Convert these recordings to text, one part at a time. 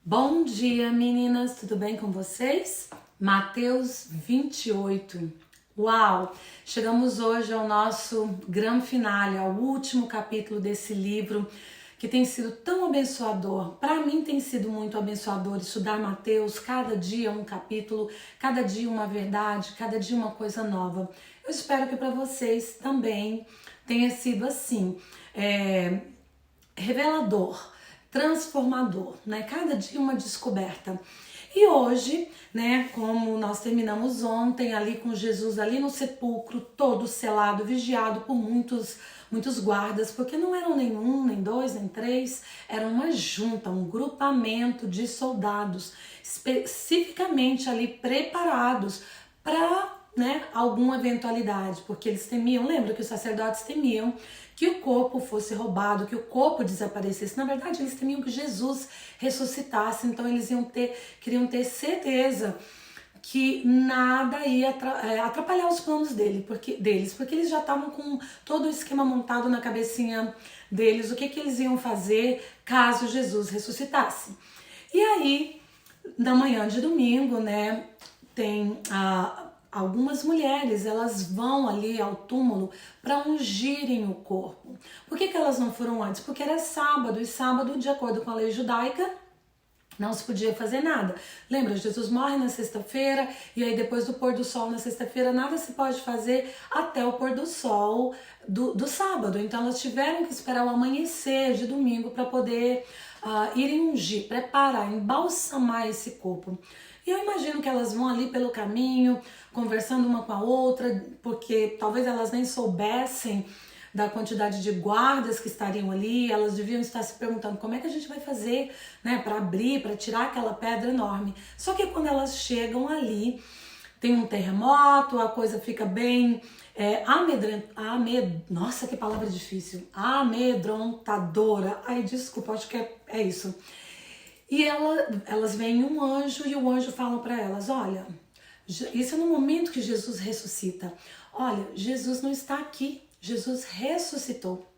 Bom dia, meninas, tudo bem com vocês? Mateus 28. Uau! Chegamos hoje ao nosso grande finale, ao último capítulo desse livro que tem sido tão abençoador. Para mim tem sido muito abençoador estudar Mateus, cada dia um capítulo, cada dia uma verdade, cada dia uma coisa nova. Eu espero que para vocês também tenha sido assim, revelador, transformador, né? Cada dia uma descoberta. E hoje, né, como nós terminamos ontem ali com Jesus ali no sepulcro, todo selado, vigiado por muitos guardas, porque não eram nem um, nem dois, nem três, era uma junta, um grupamento de soldados, especificamente ali preparados para, né, alguma eventualidade, porque eles temiam, lembra que os sacerdotes temiam que o corpo fosse roubado, que o corpo desaparecesse. Na verdade, eles temiam que Jesus ressuscitasse, então eles queriam ter certeza que nada ia atrapalhar os planos deles, porque eles já estavam com todo o esquema montado na cabecinha deles, o que eles iam fazer caso Jesus ressuscitasse. E aí, na manhã de domingo, né, tem algumas mulheres, elas vão ali ao túmulo para ungirem o corpo. Por que elas não foram antes? Porque era sábado, e sábado, de acordo com a lei judaica, não se podia fazer nada. Lembra, Jesus morre na sexta-feira, e aí depois do pôr do sol na sexta-feira, nada se pode fazer até o pôr do sol do sábado. Então elas tiveram que esperar o amanhecer de domingo para poder irem ungir, preparar, embalsamar esse corpo. E eu imagino que elas vão ali pelo caminho, conversando uma com a outra, porque talvez elas nem soubessem da quantidade de guardas que estariam ali, elas deviam estar se perguntando como é que a gente vai fazer, né, para abrir, para tirar aquela pedra enorme. Só que quando elas chegam ali, tem um terremoto, a coisa fica bem nossa, que palavra difícil, amedrontadora. Ai, desculpa, acho que é isso. E elas veem um anjo e o anjo fala para elas, olha, isso é no momento que Jesus ressuscita. Olha, Jesus não está aqui, Jesus ressuscitou.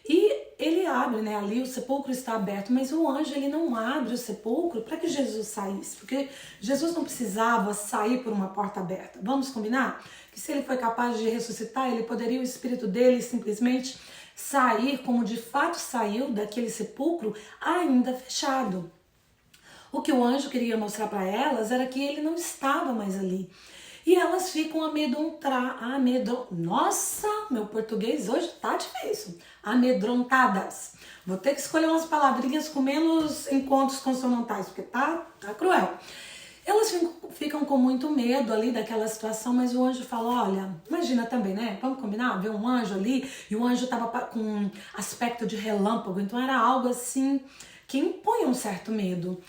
E ele abre, né, ali o sepulcro está aberto, mas o anjo ele não abre o sepulcro para que Jesus saísse, porque Jesus não precisava sair por uma porta aberta. Vamos combinar? Que se ele foi capaz de ressuscitar, ele poderia, o espírito dele simplesmente sair como de fato saiu daquele sepulcro ainda fechado. O que o anjo queria mostrar para elas era que ele não estava mais ali. E elas ficam Nossa, meu português hoje tá difícil. Amedrontadas. Vou ter que escolher umas palavrinhas com menos encontros consonantais, porque tá cruel. Elas ficam com muito medo ali daquela situação, mas o anjo fala, olha, imagina também, né? Vamos combinar? Ver um anjo ali, e o anjo tava com um aspecto de relâmpago, então era algo assim que impunha um certo medo.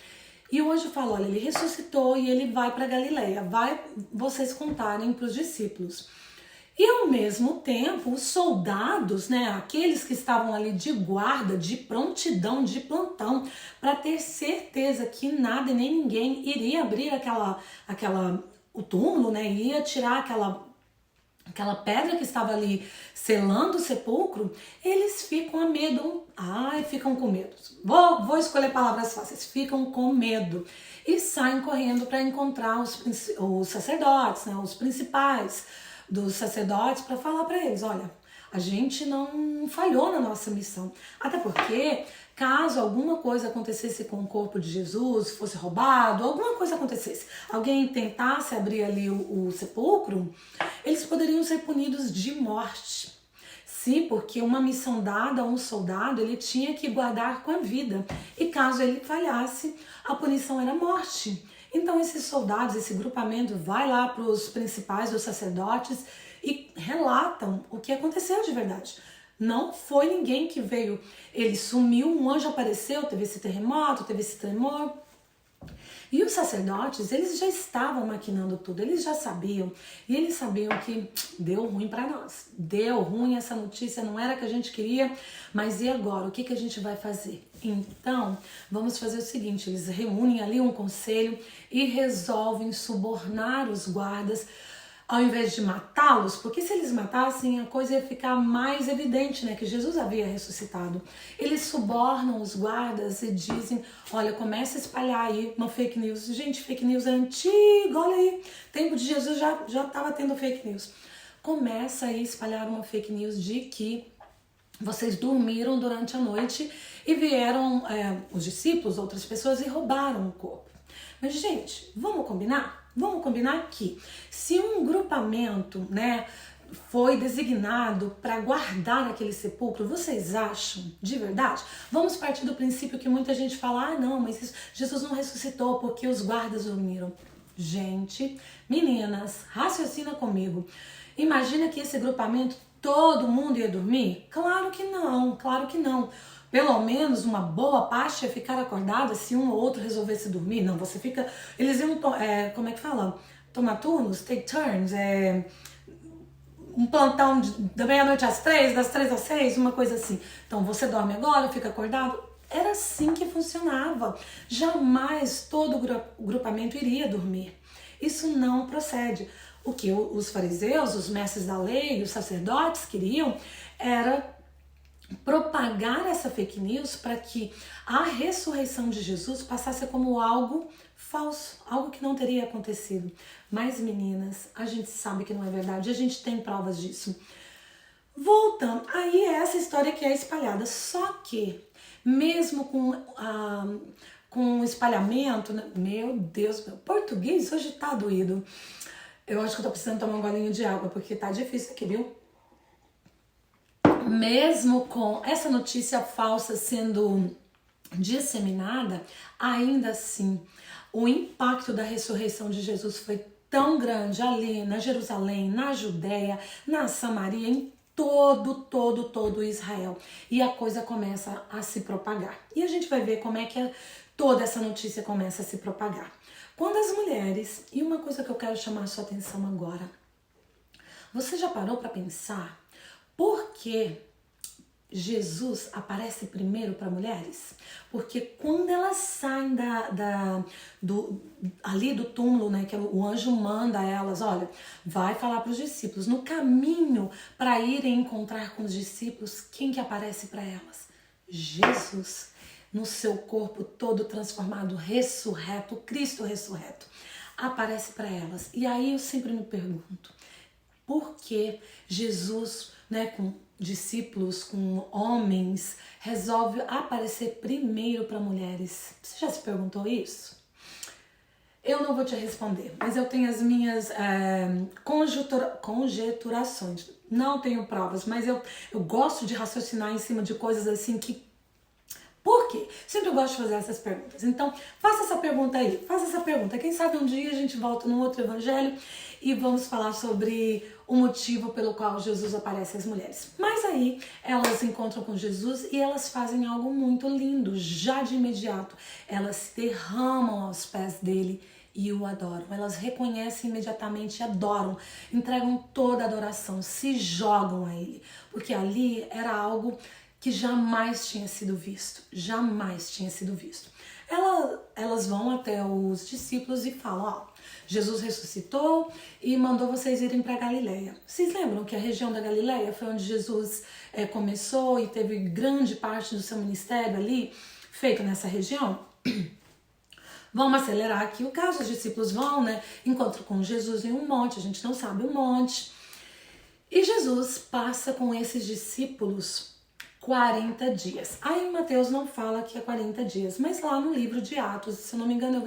E o anjo fala, olha, ele ressuscitou e ele vai para Galileia, vai vocês contarem para os discípulos. E ao mesmo tempo, os soldados, né, aqueles que estavam ali de guarda, de prontidão, de plantão, para ter certeza que nada e nem ninguém iria abrir o túmulo, né, ia tirar aquela pedra que estava ali selando o sepulcro, eles ficam ficam com medo. Vou escolher palavras fáceis. Ficam com medo e saem correndo para encontrar os sacerdotes, né, os principais dos sacerdotes, para falar para eles, olha, a gente não falhou na nossa missão. Até porque, caso alguma coisa acontecesse com o corpo de Jesus, fosse roubado, alguma coisa acontecesse, alguém tentasse abrir ali o sepulcro, eles poderiam ser punidos de morte. Sim, porque uma missão dada a um soldado, ele tinha que guardar com a vida. E caso ele falhasse, a punição era morte. Então esses soldados, esse grupamento vai lá para os principais dos sacerdotes e relatam o que aconteceu de verdade. Não foi ninguém que veio, ele sumiu, um anjo apareceu, teve esse terremoto, teve esse tremor. E os sacerdotes, eles já estavam maquinando tudo, eles já sabiam, e eles sabiam que deu ruim para nós, deu ruim, essa notícia não era a que a gente queria, mas e agora? O que a gente vai fazer? Então, vamos fazer o seguinte, eles reúnem ali um conselho e resolvem subornar os guardas ao invés de matá-los, porque se eles matassem a coisa ia ficar mais evidente, né, que Jesus havia ressuscitado. Eles subornam os guardas e dizem, olha, começa a espalhar aí uma fake news. Gente, fake news é antigo, olha aí, tempo de Jesus já estava tendo fake news. Começa aí a espalhar uma fake news de que vocês dormiram durante a noite e vieram os discípulos, outras pessoas, e roubaram o corpo. Mas, gente, vamos combinar? Vamos combinar que se um grupamento, né, foi designado para guardar aquele sepulcro, vocês acham de verdade? Vamos partir do princípio que muita gente fala, não, mas Jesus não ressuscitou porque os guardas dormiram. Gente, meninas, raciocina comigo. Imagina que esse grupamento, todo mundo ia dormir? Claro que não, claro que não. Pelo menos uma boa parte ia ficar acordada se um ou outro resolvesse dormir. Não, você fica... Eles iam, como é que fala? Tomar turnos, take turns, um plantão da meia-noite às 3, das 3 às 6, uma coisa assim. Então você dorme agora, fica acordado. Era assim que funcionava. Jamais todo o grupamento iria dormir. Isso não procede. O que os fariseus, os mestres da lei, os sacerdotes queriam era propagar essa fake news para que a ressurreição de Jesus passasse como algo falso, algo que não teria acontecido. Mas, meninas, a gente sabe que não é verdade, a gente tem provas disso. Voltando, aí é essa história que é espalhada, só que mesmo com o espalhamento, né? Meu Deus, meu português hoje tá doído. Eu acho que eu tô precisando tomar um golinho de água, porque tá difícil aqui, viu? Mesmo com essa notícia falsa sendo disseminada, ainda assim, o impacto da ressurreição de Jesus foi tão grande ali na Jerusalém, na Judéia, na Samaria, em todo Israel. E a coisa começa a se propagar. E a gente vai ver como é que toda essa notícia começa a se propagar. Quando as mulheres, e uma coisa que eu quero chamar a sua atenção agora, você já parou para pensar por que Jesus aparece primeiro para mulheres? Porque quando elas saem ali do túmulo, né, que o anjo manda elas, olha, vai falar para os discípulos, no caminho para irem encontrar com os discípulos, quem que aparece para elas? Jesus, no seu corpo todo transformado, ressurreto, Cristo ressurreto, aparece para elas. E aí eu sempre me pergunto, por que Jesus, né, com discípulos, com homens, resolve aparecer primeiro para mulheres? Você já se perguntou isso? Eu não vou te responder, mas eu tenho as minhas conjeturações. Não tenho provas, mas eu gosto de raciocinar em cima de coisas assim que... Por quê? Sempre eu gosto de fazer essas perguntas. Então, faça essa pergunta aí, faça essa pergunta. Quem sabe um dia a gente volta num outro evangelho e vamos falar sobre o motivo pelo qual Jesus aparece às mulheres. Mas aí, elas encontram com Jesus e elas fazem algo muito lindo, já de imediato. Elas se derramam aos pés dele e o adoram. Elas reconhecem imediatamente e adoram, entregam toda a adoração, se jogam a ele. Porque ali era algo que jamais tinha sido visto, jamais tinha sido visto. Elas vão até os discípulos e falam, ó, Jesus ressuscitou e mandou vocês irem para Galileia. Vocês lembram que a região da Galileia foi onde Jesus começou e teve grande parte do seu ministério ali, feito nessa região? Vamos acelerar aqui o caso, os discípulos vão, né, encontram com Jesus em um monte, a gente não sabe o monte, e Jesus passa com esses discípulos 40 dias. Aí Mateus não fala que é 40 dias, mas lá no livro de Atos, se eu não me engano é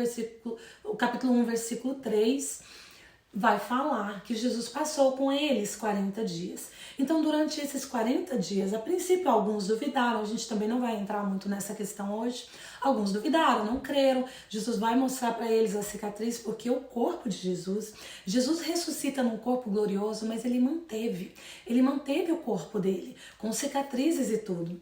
o capítulo 1, versículo 3, vai falar que Jesus passou com eles 40 dias. Então, durante esses 40 dias, a princípio alguns duvidaram, a gente também não vai entrar muito nessa questão hoje, alguns duvidaram, não creram. Jesus vai mostrar para eles a cicatriz, porque o corpo de Jesus ressuscita num corpo glorioso, mas ele manteve o corpo dele, com cicatrizes e tudo.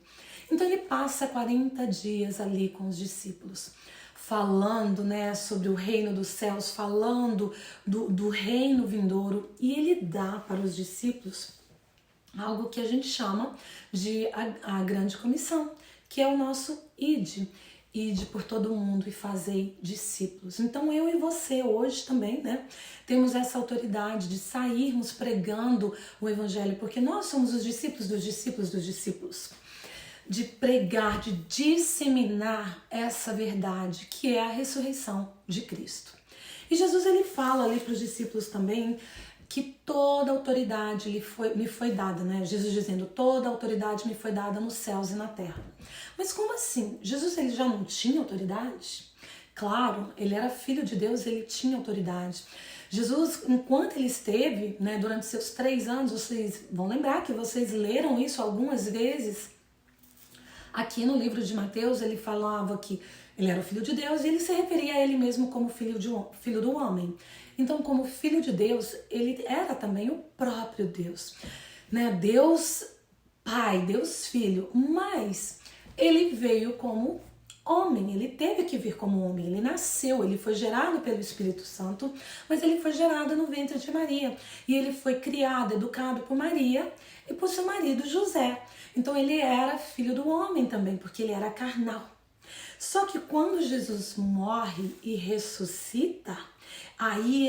Então ele passa 40 dias ali com os discípulos, falando, né, sobre o reino dos céus, falando do reino vindouro, e ele dá para os discípulos algo que a gente chama de a grande comissão, que é o nosso id. ide por todo o mundo e fazei discípulos. Então eu e você hoje também, né, temos essa autoridade de sairmos pregando o evangelho, porque nós somos os discípulos dos discípulos dos discípulos. De pregar, de disseminar essa verdade que é a ressurreição de Cristo. E Jesus ele fala ali para os discípulos também que toda autoridade me foi dada, né? Jesus dizendo, toda autoridade me foi dada nos céus e na terra. Mas como assim? Jesus ele já não tinha autoridade? Claro, ele era filho de Deus, ele tinha autoridade. Jesus, enquanto ele esteve, né, durante seus 3 anos, vocês vão lembrar que vocês leram isso algumas vezes. Aqui no livro de Mateus, ele falava que ele era o filho de Deus e ele se referia a ele mesmo como filho do homem. Então, como filho de Deus, ele era também o próprio Deus, né? Deus Pai, Deus Filho, mas ele veio como homem, ele teve que vir como homem, ele nasceu, ele foi gerado pelo Espírito Santo, mas ele foi gerado no ventre de Maria e ele foi criado, educado por Maria e por seu marido José. Então ele era filho do homem também, porque ele era carnal. Só que quando Jesus morre e ressuscita, aí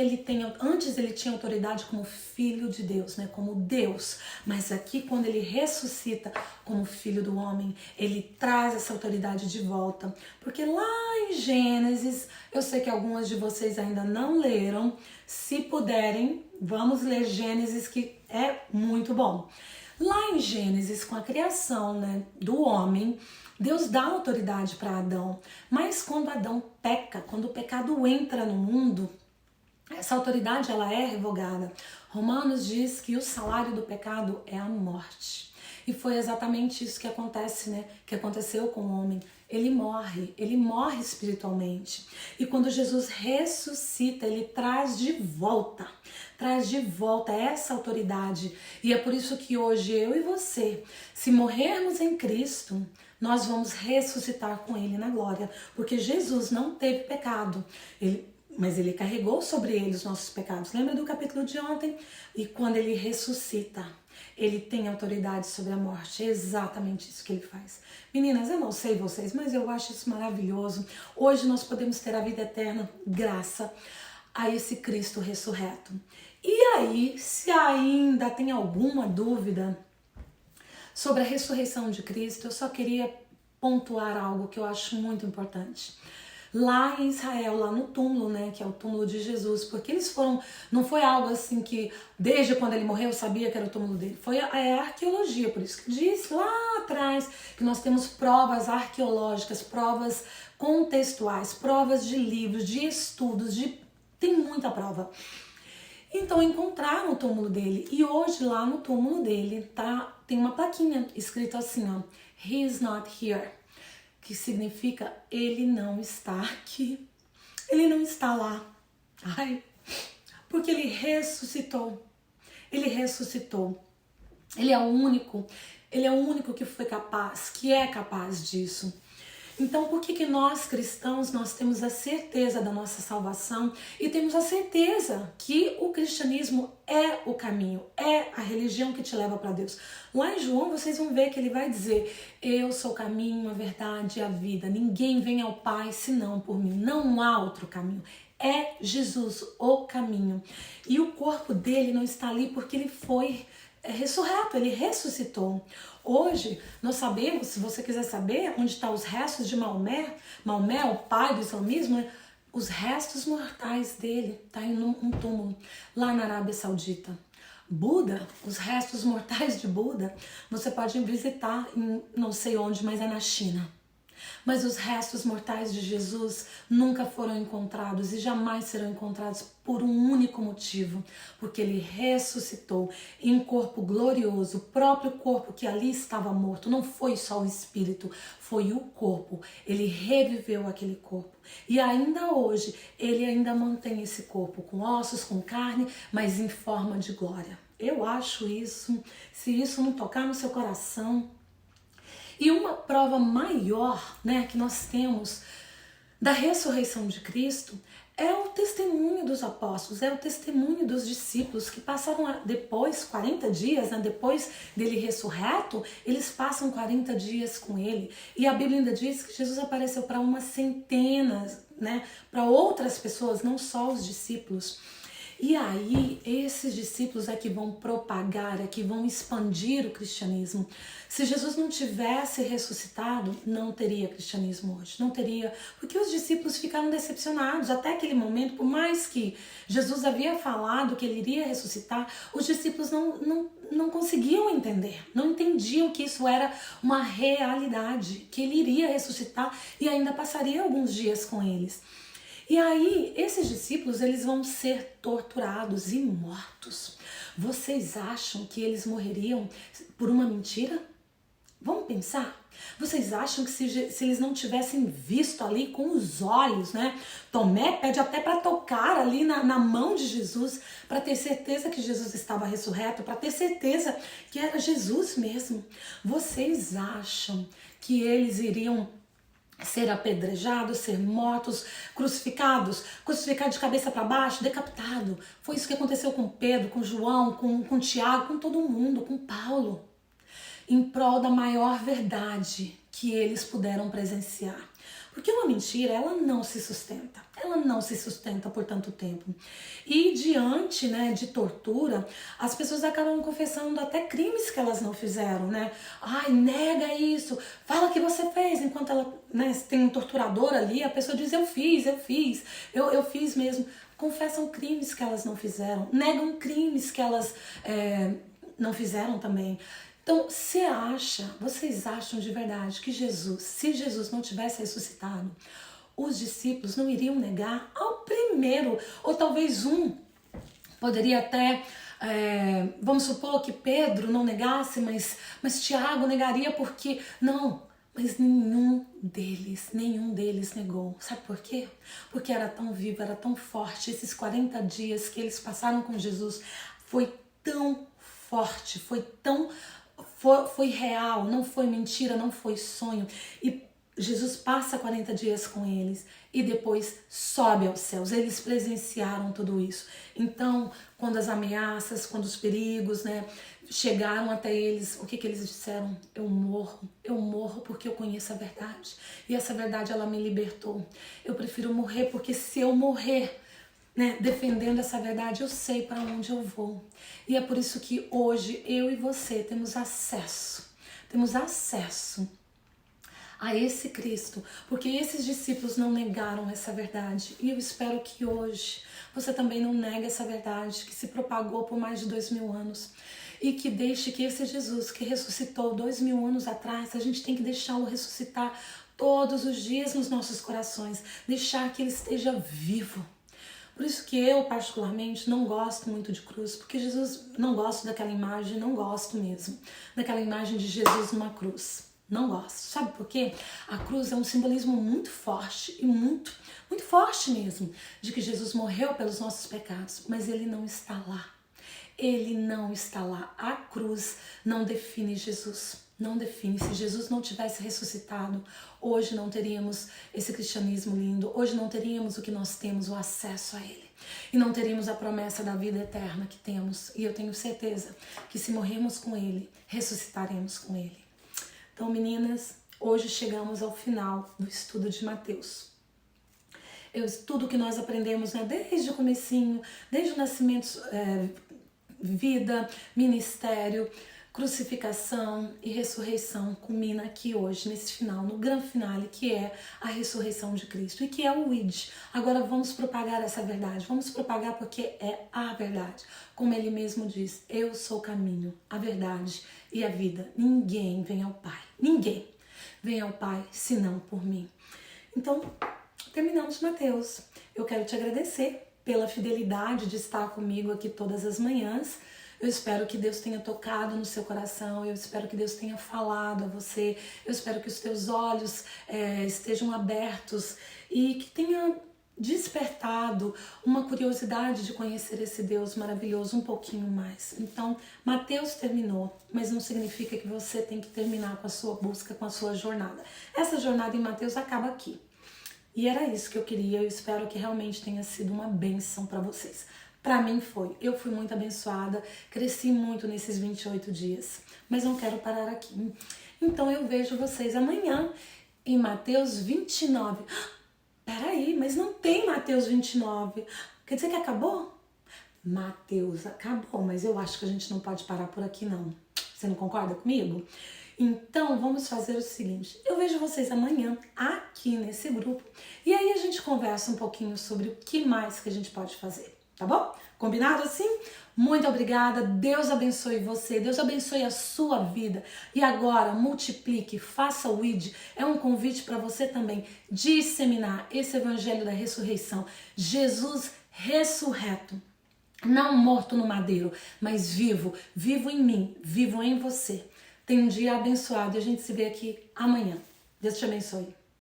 antes ele tinha autoridade como filho de Deus, né, como Deus, mas aqui quando ele ressuscita como filho do homem, ele traz essa autoridade de volta, porque lá em Gênesis, eu sei que algumas de vocês ainda não leram, se puderem, vamos ler Gênesis que é muito bom. Lá em Gênesis, com a criação, né, do homem, Deus dá autoridade para Adão, mas quando Adão peca, quando o pecado entra no mundo, essa autoridade ela é revogada. Romanos diz que o salário do pecado é a morte. E foi exatamente isso que acontece, né? Que aconteceu com o homem. Ele morre espiritualmente. E quando Jesus ressuscita, ele traz de volta essa autoridade. E é por isso que hoje eu e você, se morrermos em Cristo, nós vamos ressuscitar com ele na glória. Porque Jesus não teve pecado. Mas ele carregou sobre ele os nossos pecados. Lembra do capítulo de ontem? E quando ele ressuscita, ele tem autoridade sobre a morte. É exatamente isso que ele faz. Meninas, eu não sei vocês, mas eu acho isso maravilhoso. Hoje nós podemos ter a vida eterna graças a esse Cristo ressurreto. E aí, se ainda tem alguma dúvida sobre a ressurreição de Cristo, eu só queria pontuar algo que eu acho muito importante. Lá em Israel, lá no túmulo, né, que é o túmulo de Jesus, porque eles foram, não foi algo assim que desde quando ele morreu eu sabia que era o túmulo dele, foi a arqueologia, por isso que diz lá atrás que nós temos provas arqueológicas, provas contextuais, provas de livros, de estudos, tem muita prova. Então encontraram o túmulo dele e hoje lá no túmulo dele tem uma plaquinha escrito assim, ó, He is not here. Que significa ele não está aqui, ele não está lá. Ai, porque ele ressuscitou, ele ressuscitou. Ele é o único que foi capaz, que é capaz disso. Então, por que nós cristãos, nós temos a certeza da nossa salvação e temos a certeza que o cristianismo é o caminho, é a religião que te leva para Deus? Lá em João, vocês vão ver que ele vai dizer, eu sou o caminho, a verdade e a vida. Ninguém vem ao Pai senão por mim. Não há outro caminho. É Jesus o caminho. E o corpo dele não está ali porque ele foi ressurreto, ele ressuscitou. Hoje, nós sabemos, se você quiser saber onde estão os restos de Maomé, o pai do islamismo, né? Os restos mortais dele estão em um túmulo lá na Arábia Saudita. Buda, os restos mortais de Buda, você pode visitar em não sei onde, mas é na China. Mas os restos mortais de Jesus nunca foram encontrados e jamais serão encontrados por um único motivo, porque ele ressuscitou em um corpo glorioso, o próprio corpo que ali estava morto. Não foi só o espírito, foi o corpo. Ele reviveu aquele corpo. E ainda hoje, ele ainda mantém esse corpo com ossos, com carne, mas em forma de glória. Eu acho isso, se isso não tocar no seu coração. E uma prova maior, né, que nós temos da ressurreição de Cristo É o testemunho dos apóstolos, é o testemunho dos discípulos que passaram depois, 40 dias, né, depois dele ressurreto, eles passam 40 dias com ele. E a Bíblia ainda diz que Jesus apareceu para umas centenas, né, para outras pessoas, não só os discípulos. E aí, esses discípulos é que vão propagar, é que vão expandir o cristianismo. Se Jesus não tivesse ressuscitado, não teria cristianismo hoje, não teria, porque os discípulos ficaram decepcionados até aquele momento, por mais que Jesus havia falado que ele iria ressuscitar, os discípulos não conseguiam entender, não entendiam que isso era uma realidade, que ele iria ressuscitar e ainda passaria alguns dias com eles. E aí, esses discípulos, eles vão ser torturados e mortos. Vocês acham que eles morreriam por uma mentira? Vamos pensar? Vocês acham que se eles não tivessem visto ali com os olhos, né? Tomé pede até para tocar ali na mão de Jesus, para ter certeza que Jesus estava ressurreto, para ter certeza que era Jesus mesmo. Vocês acham que eles iriam ser apedrejados, ser mortos, crucificados de cabeça para baixo, decapitado? Foi isso que aconteceu com Pedro, com João, com Tiago, com todo mundo, com Paulo, em prol da maior verdade que eles puderam presenciar. Porque uma mentira, ela não se sustenta. Ela não se sustenta por tanto tempo. E diante, né, de tortura, as pessoas acabam confessando até crimes que elas não fizeram, né? Ai, nega isso, fala que você fez. Enquanto ela, né, tem um torturador ali, a pessoa diz, eu fiz mesmo. Confessam crimes que elas não fizeram, negam crimes que elas não fizeram também. Então, vocês acham de verdade que se Jesus não tivesse ressuscitado, os discípulos não iriam negar ao primeiro, ou talvez um, poderia até, vamos supor que Pedro não negasse, mas Tiago negaria porque, não, mas nenhum deles negou. Sabe por quê? Porque era tão vivo, era tão forte, esses 40 dias que eles passaram com Jesus foi tão forte, foi real, não foi mentira, não foi sonho. E Jesus passa 40 dias com eles e depois sobe aos céus. Eles presenciaram tudo isso. Então, quando as ameaças, quando os perigos, né, chegaram até eles, o que eles disseram? Eu morro porque eu conheço a verdade. E essa verdade, ela me libertou. Eu prefiro morrer porque se eu morrer, né, defendendo essa verdade, eu sei para onde eu vou. E é por isso que hoje eu e você temos acesso a esse Cristo, porque esses discípulos não negaram essa verdade. E eu espero que hoje você também não negue essa verdade que se propagou por mais de 2000 anos. E que deixe que esse Jesus que ressuscitou 2000 anos atrás, a gente tem que deixá-lo ressuscitar todos os dias nos nossos corações, deixar que ele esteja vivo. Por isso que eu, particularmente, não gosto muito de cruz, porque Jesus, não gosto daquela imagem, não gosto mesmo, daquela imagem de Jesus numa cruz. Não gosto. Sabe por quê? A cruz é um simbolismo muito forte e muito forte mesmo, de que Jesus morreu pelos nossos pecados, mas ele não está lá. Ele não está lá. A cruz não define Jesus. Não define. Se Jesus não tivesse ressuscitado, hoje não teríamos esse cristianismo lindo, hoje não teríamos o que nós temos, o acesso a Ele. E não teríamos a promessa da vida eterna que temos. E eu tenho certeza que se morrermos com Ele, ressuscitaremos com Ele. Então, meninas, hoje chegamos ao final do estudo de Mateus. Tudo que nós aprendemos, né, desde o comecinho, desde o nascimento, vida, ministério, crucificação e ressurreição, culmina aqui hoje, nesse final, no grande finale, que é a ressurreição de Cristo e que é o ID. Agora vamos propagar essa verdade, vamos propagar porque é a verdade. Como ele mesmo diz, eu sou o caminho, a verdade e a vida. Ninguém vem ao Pai, ninguém vem ao Pai senão por mim. Então, terminamos Mateus. Eu quero te agradecer pela fidelidade de estar comigo aqui todas as manhãs. Eu espero que Deus tenha tocado no seu coração, eu espero que Deus tenha falado a você, eu espero que os teus olhos estejam abertos e que tenha despertado uma curiosidade de conhecer esse Deus maravilhoso um pouquinho mais. Então, Mateus terminou, mas não significa que você tem que terminar com a sua busca, com a sua jornada. Essa jornada em Mateus acaba aqui. E era isso que eu queria. Eu espero que realmente tenha sido uma bênção para vocês. Para mim foi. Eu fui muito abençoada, cresci muito nesses 28 dias. Mas não quero parar aqui. Então eu vejo vocês amanhã em Mateus 29. Peraí, mas não tem Mateus 29. Quer dizer que acabou? Mateus, acabou, mas eu acho que a gente não pode parar por aqui não. Você não concorda comigo? Então vamos fazer o seguinte, eu vejo vocês amanhã aqui nesse grupo e aí a gente conversa um pouquinho sobre o que mais que a gente pode fazer, tá bom? Combinado assim? Muito obrigada, Deus abençoe você, Deus abençoe a sua vida e agora multiplique, faça o ID, é um convite para você também disseminar esse evangelho da ressurreição, Jesus ressurreto. Não morto no madeiro, mas vivo, vivo em mim, vivo em você. Tenha um dia abençoado e a gente se vê aqui amanhã. Deus te abençoe.